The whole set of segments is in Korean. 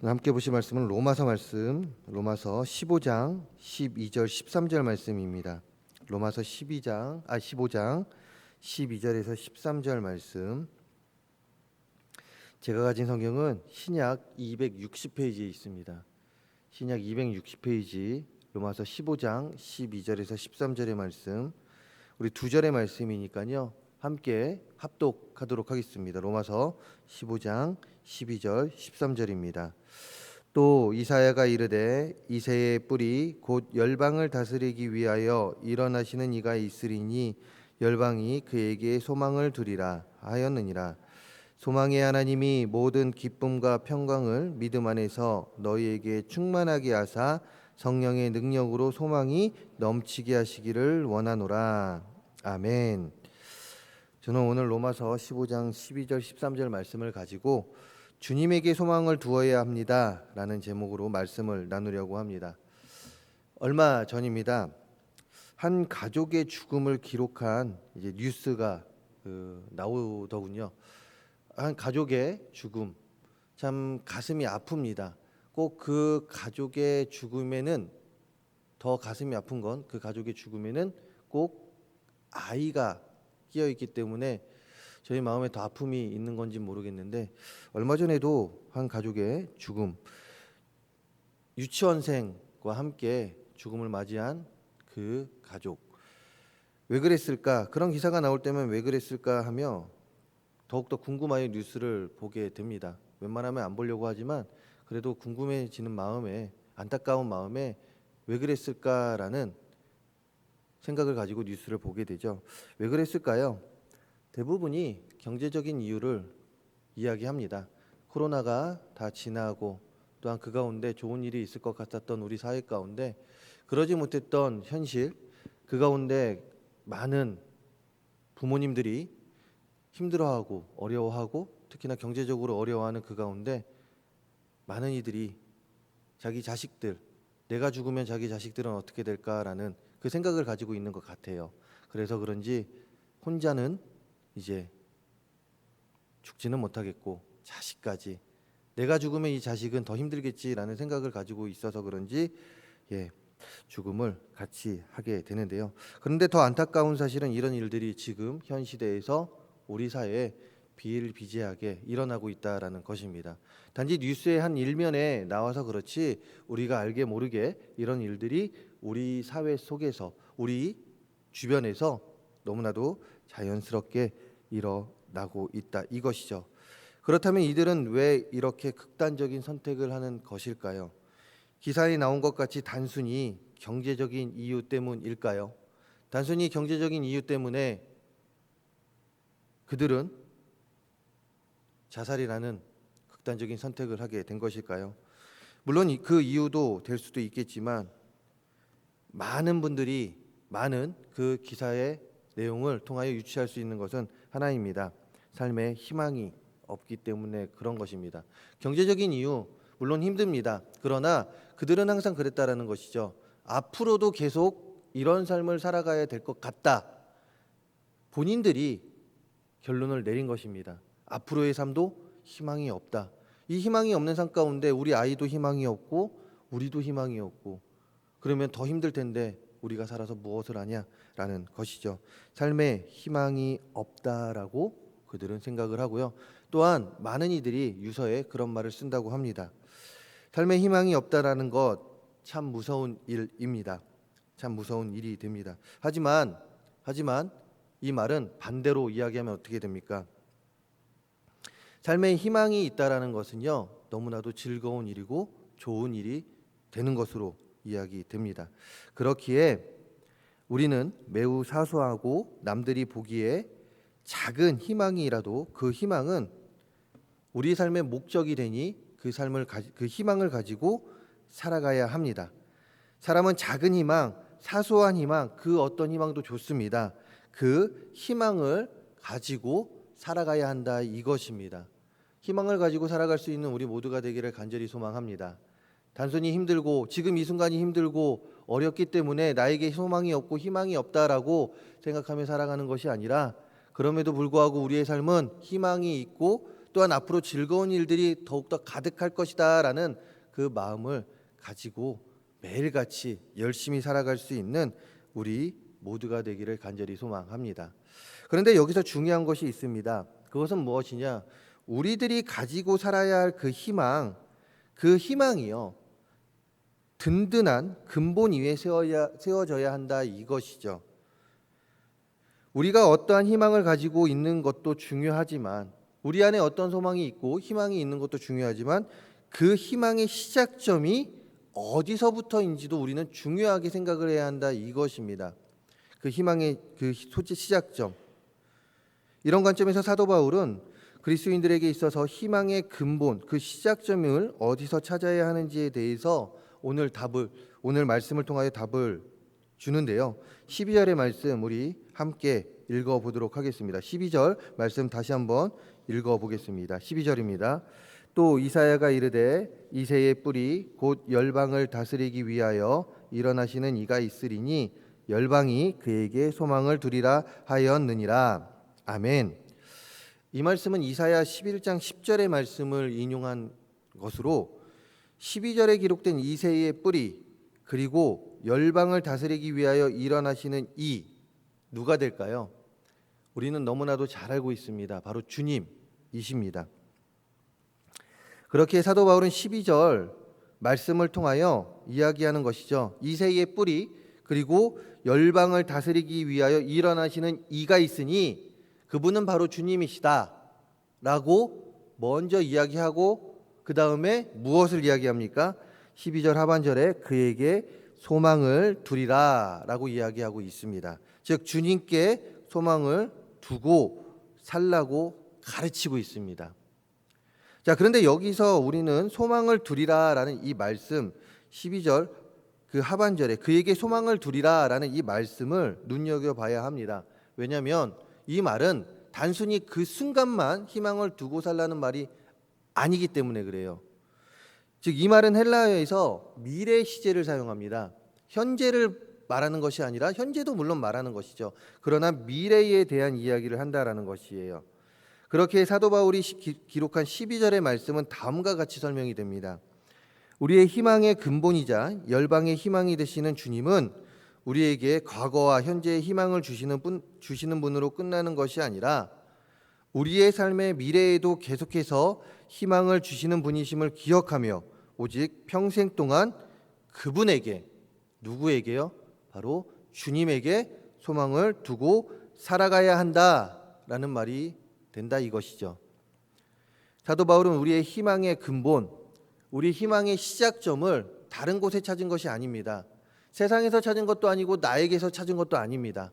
함께 보실 말씀은 로마서 말씀, 로마서 15장 12절 13절 말씀입니다. 로마서 15장 12절에서 13절 말씀. 제가 가진 성경은 신약 260페이지에 있습니다. 신약 260페이지 로마서 15장 12절에서 13절의 말씀. 우리 두 절의 말씀이니까요. 함께 합독하도록 하겠습니다. 로마서 15장 12절 13절입니다. 또 이사야가 이르되 이새의 뿔이 곧 열방을 다스리기 위하여 일어나시는 이가 있으리니 열방이 그에게 소망을 두리라 하였느니라. 소망의 하나님이 모든 기쁨과 평강을 믿음 안에서 너희에게 충만하게 하사 성령의 능력으로 소망이 넘치게 하시기를 원하노라. 아멘. 저는 오늘 로마서 15장 12절 13절 말씀을 가지고 주님에게 소망을 두어야 합니다 라는 제목으로 말씀을 나누려고 합니다. 얼마 전입니다. 한 가족의 죽음을 기록한 뉴스가 나오더군요. 한 가족의 죽음, 참 가슴이 아픕니다. 꼭 그 가족의 죽음에는, 더 가슴이 아픈 건 그 가족의 죽음에는 꼭 아이가 끼어 있기 때문에 저희 마음에 더 아픔이 있는 건지 모르겠는데, 얼마 전에도 한 가족의 죽음, 유치원생과 함께 죽음을 맞이한 그 가족, 왜 그랬을까? 그런 기사가 나올 때면 왜 그랬을까 하며 더욱더 궁금하여 뉴스를 보게 됩니다. 웬만하면 안 보려고 하지만 그래도 궁금해지는 마음에, 안타까운 마음에 왜 그랬을까라는 생각을 가지고 뉴스를 보게 되죠. 왜 그랬을까요? 대부분이 경제적인 이유를 이야기합니다. 코로나가 다 지나고 또한 그 가운데 좋은 일이 있을 것 같았던 우리 사회 가운데 그러지 못했던 현실, 그 가운데 많은 부모님들이 힘들어하고 어려워하고 특히나 경제적으로 어려워하는 그 가운데 많은 이들이 자기 자식들, 내가 죽으면 자기 자식들은 어떻게 될까라는 그 생각을 가지고 있는 것 같아요. 그래서 그런지 혼자는 이제 죽지는 못하겠고 자식까지, 내가 죽으면 이 자식은 더 힘들겠지라는 생각을 가지고 있어서 그런지 죽음을 같이 하게 되는데요. 그런데 더 안타까운 사실은 이런 일들이 지금 현 시대에서 우리 사회에 비일비재하게 일어나고 있다라는 것입니다. 단지 뉴스의 한 일면에 나와서 그렇지 우리가 알게 모르게 이런 일들이 우리 사회 속에서, 우리 주변에서 너무나도 자연스럽게 일어나고 있다, 이것이죠. 그렇다면 이들은 왜 이렇게 극단적인 선택을 하는 것일까요? 기사에 나온 것 같이 단순히 경제적인 이유 때문일까요? 단순히 경제적인 이유 때문에 그들은 자살이라는 극단적인 선택을 하게 된 것일까요? 물론 그 이유도 될 수도 있겠지만 많은 분들이 많은 그 기사의 내용을 통하여 유추할 수 있는 것은 하나입니다. 삶에 희망이 없기 때문에 그런 것입니다. 경제적인 이유, 물론 힘듭니다. 그러나 그들은 항상 그랬다라는 것이죠. 앞으로도 계속 이런 삶을 살아가야 될 것 같다. 본인들이 결론을 내린 것입니다. 앞으로의 삶도 희망이 없다. 이 희망이 없는 삶 가운데 우리 아이도 희망이 없고 우리도 희망이 없고 그러면 더 힘들 텐데 우리가 살아서 무엇을 하냐라는 것이죠. 삶에 희망이 없다라고 그들은 생각을 하고요. 또한 많은 이들이 유서에 그런 말을 쓴다고 합니다. 삶에 희망이 없다라는 것 참 무서운 일입니다. 참 무서운 일이 됩니다. 하지만 이 말은 반대로 이야기하면 어떻게 됩니까? 삶에 희망이 있다라는 것은요, 너무나도 즐거운 일이고 좋은 일이 되는 것으로 이야기됩니다. 그렇기에 우리는 매우 사소하고 남들이 보기에 작은 희망이라도 그 희망은 우리 삶의 목적이 되니 그 희망을 가지고 살아가야 합니다. 사람은 작은 희망, 사소한 희망, 그 어떤 희망도 좋습니다. 그 희망을 가지고 살아가야 한다, 이것입니다. 희망을 가지고 살아갈 수 있는 우리 모두가 되기를 간절히 소망합니다. 단순히 힘들고 지금 이 순간이 힘들고 어렵기 때문에 나에게 소망이 없고 희망이 없다라고 생각하며 살아가는 것이 아니라, 그럼에도 불구하고 우리의 삶은 희망이 있고 또한 앞으로 즐거운 일들이 더욱더 가득할 것이다라는 그 마음을 가지고 매일같이 열심히 살아갈 수 있는 우리 모두가 되기를 간절히 소망합니다. 그런데 여기서 중요한 것이 있습니다. 그것은 무엇이냐? 우리들이 가지고 살아야 할 그 희망이요, 든든한 근본 위에 세워져야 한다, 이것이죠. 우리가 어떠한 희망을 가지고 있는 것도 중요하지만, 우리 안에 어떤 소망이 있고 희망이 있는 것도 중요하지만, 그 희망의 시작점이 어디서부터인지도 우리는 중요하게 생각을 해야 한다, 이것입니다. 그 희망의 그 시작점. 이런 관점에서 사도 바울은 그리스도인들에게 있어서 희망의 근본, 그 시작점을 어디서 찾아야 하는지에 대해서 오늘 말씀을 통하여 답을 주는데요. 12절의 말씀 우리 함께 읽어보도록 하겠습니다. 12절 말씀 다시 한번 읽어보겠습니다. 12절입니다. 또 이사야가 이르되 이새의 뿌리 곧 열방을 다스리기 위하여 일어나시는 이가 있으리니 열방이 그에게 소망을 두리라 하였느니라. 아멘. 이 말씀은 이사야 11장 10절의 말씀을 인용한 것으로 12절에 기록된 이새의 뿌리 그리고 열방을 다스리기 위하여 일어나시는 이 누가 될까요? 우리는 너무나도 잘 알고 있습니다. 바로 주님이십니다. 그렇게 사도 바울은 12절 말씀을 통하여 이야기하는 것이죠. 이새의 뿌리 그리고 열방을 다스리기 위하여 일어나시는 이가 있으니 그분은 바로 주님이시다 라고 먼저 이야기하고 그 다음에 무엇을 이야기합니까? 12절 하반절에 그에게 소망을 두리라 라고 이야기하고 있습니다. 즉 주님께 소망을 두고 살라고 가르치고 있습니다. 자, 그런데 여기서 우리는 소망을 두리라 라는 이 말씀 12절 그 하반절에 그에게 소망을 두리라 라는 이 말씀을 눈여겨봐야 합니다. 왜냐하면 이 말은 단순히 그 순간만 희망을 두고 살라는 말이 아니기 때문에 그래요. 즉 이 말은 헬라어에서 미래 시제를 사용합니다. 현재를 말하는 것이 아니라 현재도 물론 말하는 것이죠. 그러나 미래에 대한 이야기를 한다라는 것이에요. 그렇게 사도 바울이 기록한 12절의 말씀은 다음과 같이 설명이 됩니다. 우리의 희망의 근본이자 열방의 희망이 되시는 주님은 우리에게 과거와 현재의 희망을 주시는 분으로 끝나는 것이 아니라 우리의 삶의 미래에도 계속해서 희망을 주시는 분이심을 기억하며 오직 평생 동안 그분에게, 누구에게요? 바로 주님에게 소망을 두고 살아가야 한다라는 말이 된다, 이것이죠. 사도 바울은 우리의 희망의 근본, 우리 희망의 시작점을 다른 곳에 찾은 것이 아닙니다. 세상에서 찾은 것도 아니고 나에게서 찾은 것도 아닙니다.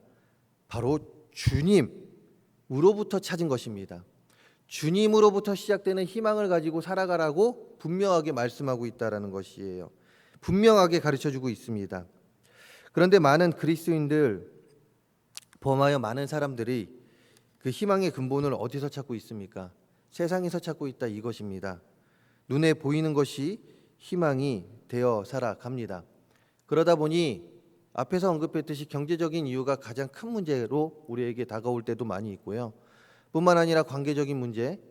바로 주님으로부터 찾은 것입니다. 주님으로부터 시작되는 희망을 가지고 살아가라고 분명하게 말씀하고 있다는 것이에요. 분명하게 가르쳐주고 있습니다. 그런데 많은 그리스도인들, 범하여 많은 사람들이 그 희망의 근본을 어디서 찾고 있습니까? 세상에서 찾고 있다, 이것입니다. 눈에 보이는 것이 희망이 되어 살아갑니다. 그러다 보니 앞에서 언급했듯이 경제적인 이유가 가장 큰 문제로 우리에게 다가올 때도 많이 있고요. 뿐만 아니라 관계적인 문제,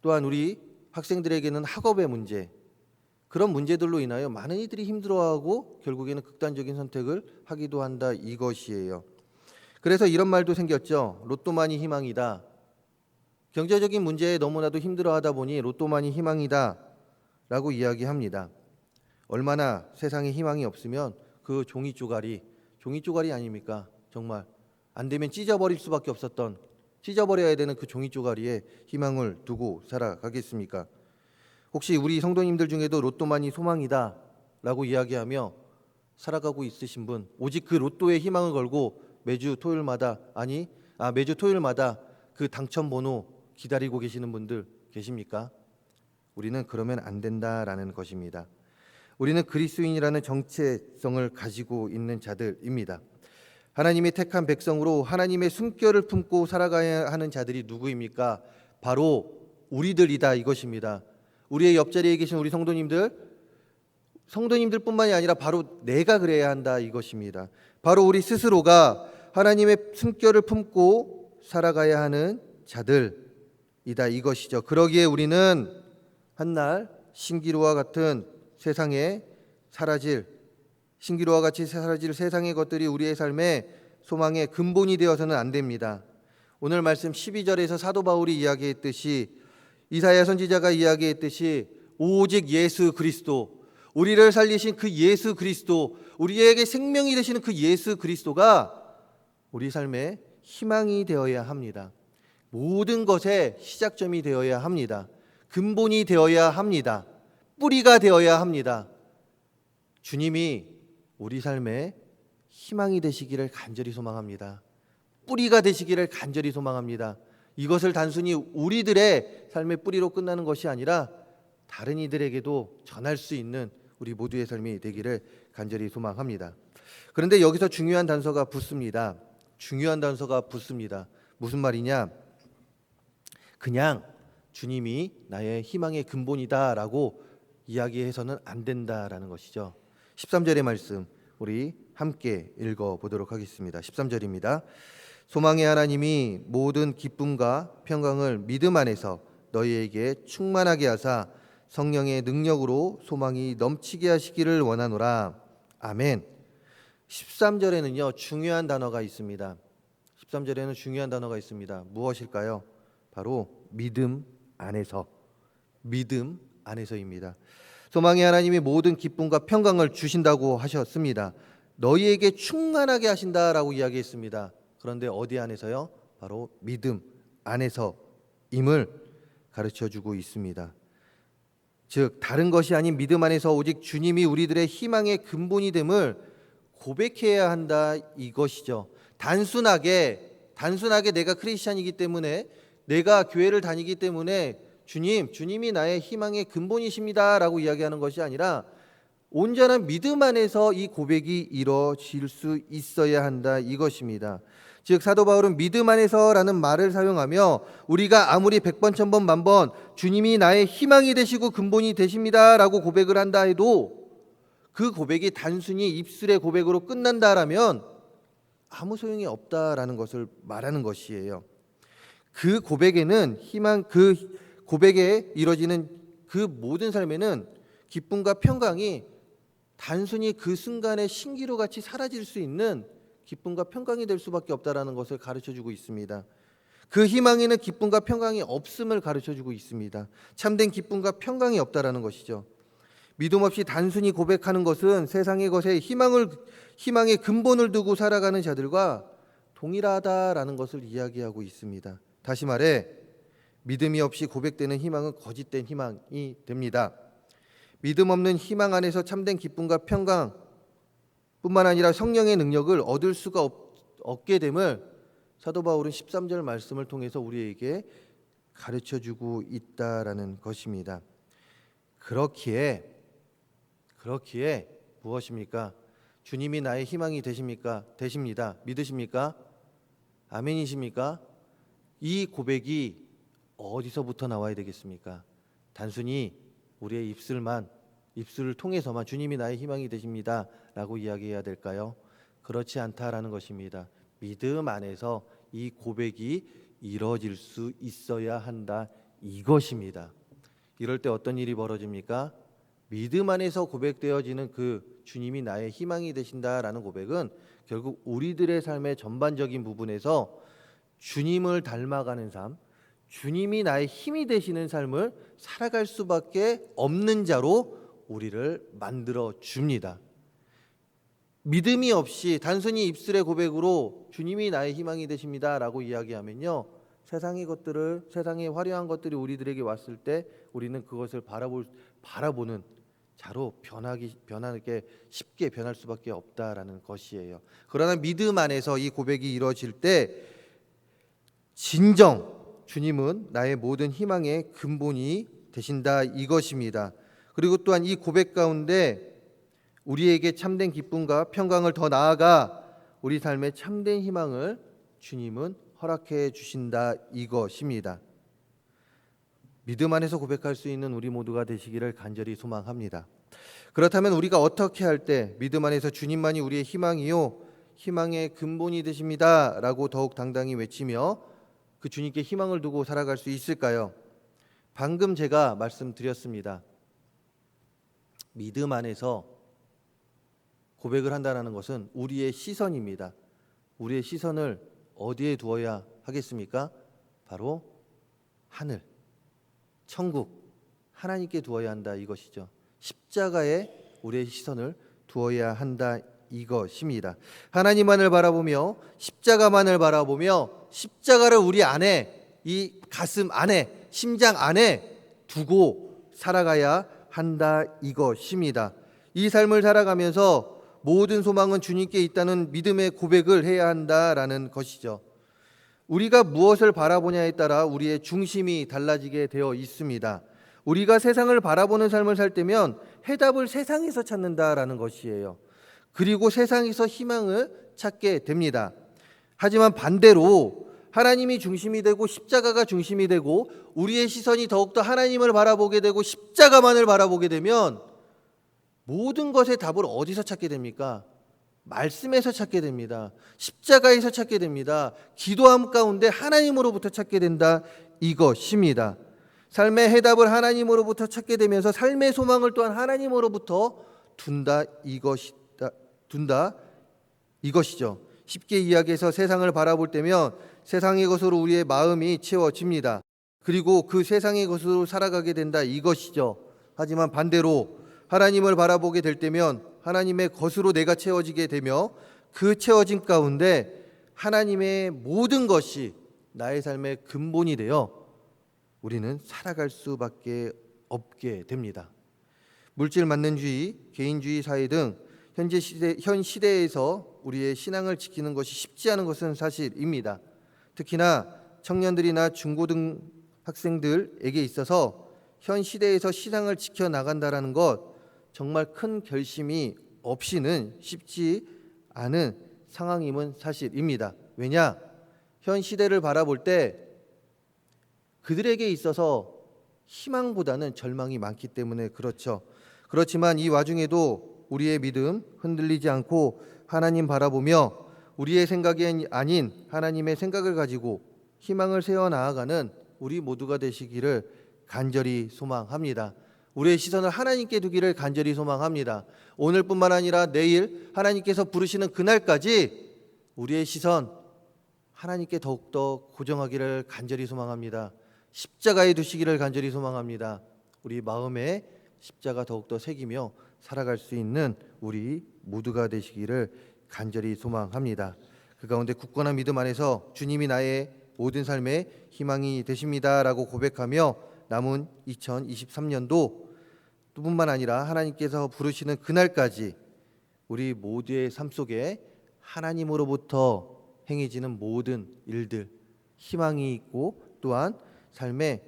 또한 우리 학생들에게는 학업의 문제, 그런 문제들로 인하여 많은 이들이 힘들어하고 결국에는 극단적인 선택을 하기도 한다, 이것이에요. 그래서 이런 말도 생겼죠. 로또만이 희망이다. 경제적인 문제에 너무나도 힘들어하다 보니 로또만이 희망이다 라고 이야기합니다. 얼마나 세상에 희망이 없으면 그 종이 쪼가리 아닙니까? 정말 안 되면 찢어버릴 수밖에 없었던, 찢어버려야 되는 그 종이 쪼가리에 희망을 두고 살아가겠습니까? 혹시 우리 성도님들 중에도 로또만이 소망이다 라고 이야기하며 살아가고 있으신 분, 오직 그 로또에 희망을 걸고 매주 토요일마다 그 당첨번호 기다리고 계시는 분들 계십니까? 우리는 그러면 안 된다라는 것입니다. 우리는 그리스도인이라는 정체성을 가지고 있는 자들입니다. 하나님의 택한 백성으로 하나님의 숨결을 품고 살아가야 하는 자들이 누구입니까? 바로 우리들이다, 이것입니다. 우리의 옆자리에 계신 우리 성도님들뿐만이 아니라 바로 내가 그래야 한다, 이것입니다. 바로 우리 스스로가 하나님의 숨결을 품고 살아가야 하는 자들인 이다 이것이죠. 그러기에 우리는 한날 신기루와 같은 세상에 사라질 신기루와 같이 사라질 세상의 것들이 우리의 삶의 소망의 근본이 되어서는 안 됩니다. 오늘 말씀 12절에서 사도 바울이 이야기했듯이 이사야 선지자가 이야기했듯이 오직 예수 그리스도, 우리를 살리신 그 예수 그리스도, 우리에게 생명이 되시는 그 예수 그리스도가 우리 삶의 희망이 되어야 합니다. 모든 것의 시작점이 되어야 합니다. 근본이 되어야 합니다. 뿌리가 되어야 합니다. 주님이 우리 삶의 희망이 되시기를 간절히 소망합니다. 뿌리가 되시기를 간절히 소망합니다. 이것을 단순히 우리들의 삶의 뿌리로 끝나는 것이 아니라 다른 이들에게도 전할 수 있는 우리 모두의 삶이 되기를 간절히 소망합니다. 그런데 여기서 중요한 단서가 붙습니다. 중요한 단서가 붙습니다. 무슨 말이냐? 그냥 주님이 나의 희망의 근본이다라고 이야기해서는 안 된다라는 것이죠. 13절의 말씀 우리 함께 읽어보도록 하겠습니다. 13절입니다. 소망의 하나님이 모든 기쁨과 평강을 믿음 안에서 너희에게 충만하게 하사 성령의 능력으로 소망이 넘치게 하시기를 원하노라. 아멘. 13절에는요 중요한 단어가 있습니다. 13절에는 중요한 단어가 있습니다. 무엇일까요? 바로 믿음 안에서. 믿음 안에서입니다. 소망의 하나님이 모든 기쁨과 평강을 주신다고 하셨습니다. 너희에게 충만하게 하신다라고 이야기했습니다. 그런데 어디 안에서요? 바로 믿음 안에서임을 가르쳐주고 있습니다. 즉 다른 것이 아닌 믿음 안에서 오직 주님이 우리들의 희망의 근본이 됨을 고백해야 한다 이것이죠. 단순하게 내가 크리스찬이기 때문에 내가 교회를 다니기 때문에 주님이 나의 희망의 근본이십니다라고 이야기하는 것이 아니라 온전한 믿음 안에서 이 고백이 이루어질 수 있어야 한다 이것입니다. 즉 사도 바울은 믿음 안에서라는 말을 사용하며 우리가 아무리 100번 1000번 만번 주님이 나의 희망이 되시고 근본이 되십니다라고 고백을 한다 해도 그 고백이 단순히 입술의 고백으로 끝난다라면 아무 소용이 없다라는 것을 말하는 것이에요. 그 고백에는 그 고백에 이루어지는 그 모든 삶에는 기쁨과 평강이 단순히 그 순간의 신기루 같이 사라질 수 있는 기쁨과 평강이 될 수밖에 없다라는 것을 가르쳐주고 있습니다. 그 희망에는 기쁨과 평강이 없음을 가르쳐주고 있습니다. 참된 기쁨과 평강이 없다라는 것이죠. 믿음 없이 단순히 고백하는 것은 세상의 것에 희망의 근본을 두고 살아가는 자들과 동일하다라는 것을 이야기하고 있습니다. 다시 말해 믿음이 없이 고백되는 희망은 거짓된 희망이 됩니다. 믿음 없는 희망 안에서 참된 기쁨과 평강 뿐만 아니라 성령의 능력을 얻을 수가 없게 됨을 사도 바울은 13절 말씀을 통해서 우리에게 가르쳐주고 있다라는 것입니다. 그렇기에 무엇입니까? 주님이 나의 희망이 되십니다. 믿으십니까? 아멘이십니까? 이 고백이 어디서부터 나와야 되겠습니까? 단순히 우리의 입술을 통해서만 주님이 나의 희망이 되십니다 라고 이야기해야 될까요? 그렇지 않다라는 것입니다. 믿음 안에서 이 고백이 이루어질 수 있어야 한다 이것입니다. 이럴 때 어떤 일이 벌어집니까? 믿음 안에서 고백되어지는 그 주님이 나의 희망이 되신다라는 고백은 결국 우리들의 삶의 전반적인 부분에서 주님을 닮아가는 삶, 주님이 나의 힘이 되시는 삶을 살아갈 수밖에 없는 자로 우리를 만들어 줍니다. 믿음이 없이 단순히 입술의 고백으로 주님이 나의 희망이 되십니다라고 이야기하면요, 세상의 화려한 것들이 우리들에게 왔을 때 우리는 그것을 바라보는 자로 변하게 쉽게 변할 수밖에 없다라는 것이에요. 그러나 믿음 안에서 이 고백이 이루어질 때 진정 주님은 나의 모든 희망의 근본이 되신다 이것입니다. 그리고 또한 이 고백 가운데 우리에게 참된 기쁨과 평강을 더 나아가 우리 삶의 참된 희망을 주님은 허락해 주신다 이것입니다. 믿음 안에서 고백할 수 있는 우리 모두가 되시기를 간절히 소망합니다. 그렇다면 우리가 어떻게 할 때 믿음 안에서 주님만이 우리의 희망이요 희망의 근본이 되십니다 라고 더욱 당당히 외치며 그 주님께 희망을 두고 살아갈 수 있을까요? 방금 제가 말씀드렸습니다. 믿음 안에서 고백을 한다는 것은 우리의 시선입니다. 우리의 시선을 어디에 두어야 하겠습니까? 바로 하늘, 천국, 하나님께 두어야 한다 이것이죠. 십자가에 우리의 시선을 두어야 한다 이것입니다. 하나님만을 바라보며 십자가만을 바라보며 십자가를 우리 안에, 이 가슴 안에, 심장 안에 두고 살아가야 한다 이것입니다. 이 삶을 살아가면서 모든 소망은 주님께 있다는 믿음의 고백을 해야 한다라는 것이죠. 우리가 무엇을 바라보냐에 따라 우리의 중심이 달라지게 되어 있습니다. 우리가 세상을 바라보는 삶을 살 때면 해답을 세상에서 찾는다라는 것이에요. 그리고 세상에서 희망을 찾게 됩니다. 하지만 반대로 하나님이 중심이 되고 십자가가 중심이 되고 우리의 시선이 더욱더 하나님을 바라보게 되고 십자가만을 바라보게 되면 모든 것의 답을 어디서 찾게 됩니까? 말씀에서 찾게 됩니다. 십자가에서 찾게 됩니다. 기도함 가운데 하나님으로부터 찾게 된다 이것입니다. 삶의 해답을 하나님으로부터 찾게 되면서 삶의 소망을 또한 하나님으로부터 둔다 이것이죠. 쉽게 이야기해서 세상을 바라볼 때면 세상의 것으로 우리의 마음이 채워집니다. 그리고 그 세상의 것으로 살아가게 된다 이것이죠. 하지만 반대로 하나님을 바라보게 될 때면 하나님의 것으로 내가 채워지게 되며 그 채워짐 가운데 하나님의 모든 것이 나의 삶의 근본이 되어 우리는 살아갈 수밖에 없게 됩니다. 물질 만능주의, 개인주의 사회 등 현 시대에서 우리의 신앙을 지키는 것이 쉽지 않은 것은 사실입니다. 특히나 청년들이나 중고등 학생들에게 있어서 현 시대에서 신앙을 지켜나간다는 것 정말 큰 결심이 없이는 쉽지 않은 상황임은 사실입니다. 왜냐? 현 시대를 바라볼 때 그들에게 있어서 희망보다는 절망이 많기 때문에 그렇죠. 그렇지만 이 와중에도 우리의 믿음 흔들리지 않고 하나님 바라보며 우리의 생각이 아닌 하나님의 생각을 가지고 희망을 세워 나아가는 우리 모두가 되시기를 간절히 소망합니다. 우리의 시선을 하나님께 두기를 간절히 소망합니다. 오늘뿐만 아니라 내일 하나님께서 부르시는 그날까지 우리의 시선 하나님께 더욱더 고정하기를 간절히 소망합니다. 십자가에 두시기를 간절히 소망합니다. 우리 마음에 십자가 더욱더 새기며 살아갈 수 있는 우리 모두가 되시기를 간절히 소망합니다. 그 가운데 굳건한 믿음 안에서 주님이 나의 모든 삶의 희망이 되십니다라고 고백하며 남은 2023년도 뿐만 아니라 하나님께서 부르시는 그날까지 우리 모두의 삶 속에 하나님으로부터 행해지는 모든 일들 희망이 있고 또한 삶에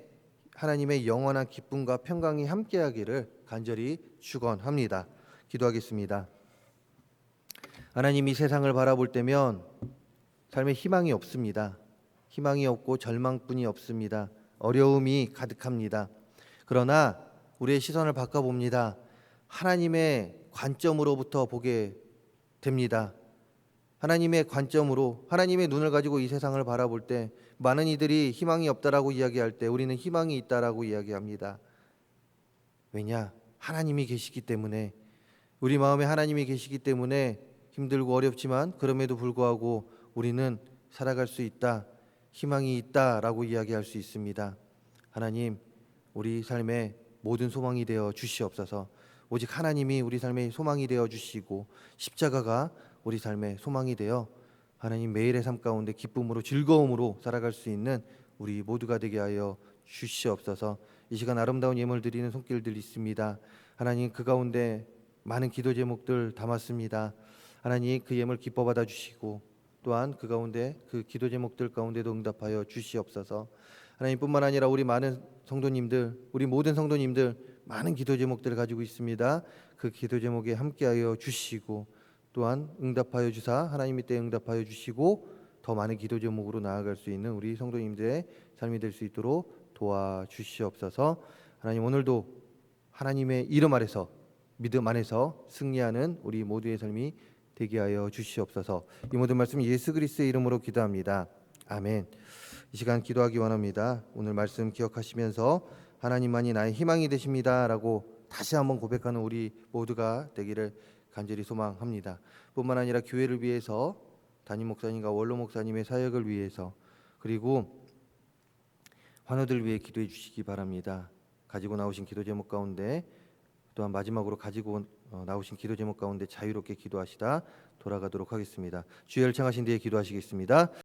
하나님의 영원한 기쁨과 평강이 함께하기를 간절히 축원합니다. 기도하겠습니다. 하나님, 이 세상을 바라볼 때면 삶에 희망이 없습니다. 희망이 없고 절망뿐이 없습니다. 어려움이 가득합니다. 그러나 우리의 시선을 바꿔봅니다. 하나님의 관점으로부터 보게 됩니다. 하나님의 관점으로 하나님의 눈을 가지고 이 세상을 바라볼 때 많은 이들이 희망이 없다라고 이야기할 때 우리는 희망이 있다라고 이야기합니다. 왜냐? 하나님이 계시기 때문에, 우리 마음에 하나님이 계시기 때문에 힘들고 어렵지만 그럼에도 불구하고 우리는 살아갈 수 있다, 희망이 있다라고 이야기할 수 있습니다. 하나님, 우리 삶의 모든 소망이 되어 주시옵소서. 오직 하나님이 우리 삶의 소망이 되어 주시고 십자가가 우리 삶의 소망이 되어 하나님 매일의 삶 가운데 기쁨으로 즐거움으로 살아갈 수 있는 우리 모두가 되게 하여 주시옵소서. 이 시간 아름다운 예물 드리는 손길들 있습니다. 하나님, 그 가운데 많은 기도 제목들 담았습니다. 하나님, 그 예물 기뻐 받아 주시고 또한 그 가운데 그 기도 제목들 가운데도 응답하여 주시옵소서. 하나님뿐만 아니라 우리 많은 성도님들, 우리 모든 성도님들 많은 기도 제목들을 가지고 있습니다. 그 기도 제목에 함께하여 주시고 또한 응답하여 주사 하나님의 때에 응답하여 주시고 더 많은 기도 제목으로 나아갈 수 있는 우리 성도님들의 삶이 될 수 있도록 도와주시옵소서. 하나님, 오늘도 하나님의 이름 아래서 믿음 안에서 승리하는 우리 모두의 삶이 되게 하여 주시옵소서. 이 모든 말씀 예수 그리스도의 이름으로 기도합니다. 아멘. 이 시간 기도하기 원합니다. 오늘 말씀 기억하시면서 하나님만이 나의 희망이 되십니다라고 다시 한번 고백하는 우리 모두가 되기를 간절히 소망합니다. 뿐만 아니라 교회를 위해서 담임 목사님과 원로 목사님의 사역을 위해서 그리고 환우들 위해 기도해 주시기 바랍니다. 가지고 나오신 기도 제목 가운데 또한 마지막으로 가지고 나오신 기도 제목 가운데 자유롭게 기도하시다 돌아가도록 하겠습니다. 주여 열창하신 뒤에 기도하시겠습니다.